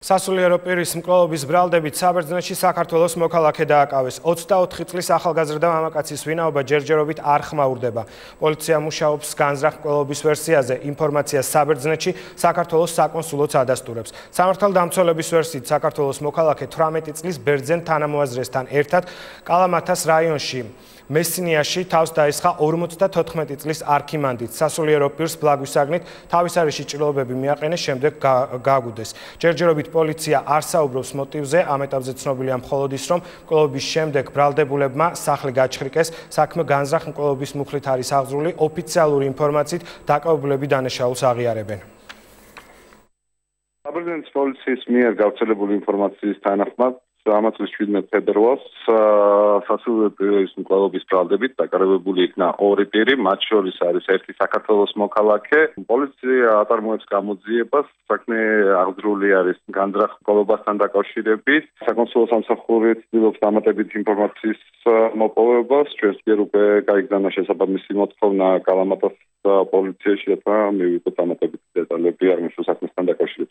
სასულიერო პირის მკვლელობის ბრალდებით საბერძნეთში საქართველოს მოქალაქე დააკავეს. 24 წლის ახალგაზრდა მამაკაცის ვინაობა ჯერჯერობით არ ხმაურდება. პოლიცია მუშაობს განზრახ მკვლელობის ვერსიაზე. ინფორმაციას საბერძნეთში საქართველოს საკონსულოც ადასტურებს. სამართალდამცველების ვერსიით საქართველოს მოქალაქე 18 წლის ბერძენ თანამოაზრესთან ერთად კალამათას რაიონში მესინიაში თავს დაესხა 54 წლის არქიმანდრიტ. სასულიერო პირს ბლაგვისაგნით თავის არეში ჭრილობები მიაყენეს, შემდეგ გააგუდეს. ჯერჯერობით პოლიცია არ საუბრობს მოტივზე, ამ ეტაპზე ცნობილია მხოლოდ ის, რომ მკვლელობის შემდეგ ბრალდებულებმა სახლი გაჩხრიკეს. საქმე განზრახ მკვლელობის მუხლით არის აღძრული, ოფიციალური ინფორმაციით დაკავებულები დანაშაულს აღიარებენ. საბერძნეთის პოლიციის მიერ გავრცელებული ინფორმაციის თანახმად 17 ფებრუარს სასულიერო პირის მკვლელობის ბრალდებით დაკავებული იქნა ორი პირი, მათ შორის არის ერთი საქართველოს მოქალაქე. პოლიცია აწარმოებს გამოძიებას, საქმე აღძრული არის განზრახ მკვლელობასთან დაკავშირებით. საკონსულო სამსახური ცდილობს დამატებით ინფორმაციის მოპოვებას. ჩვენს მიერ უკვე გაიგზავნა შესაბამისი მოთხოვნა კალამათას პოლიციაში, რათა მივიღოთ დამატებითი დეტალები აღმოჩნდა საქმესთან დაკავშირებით.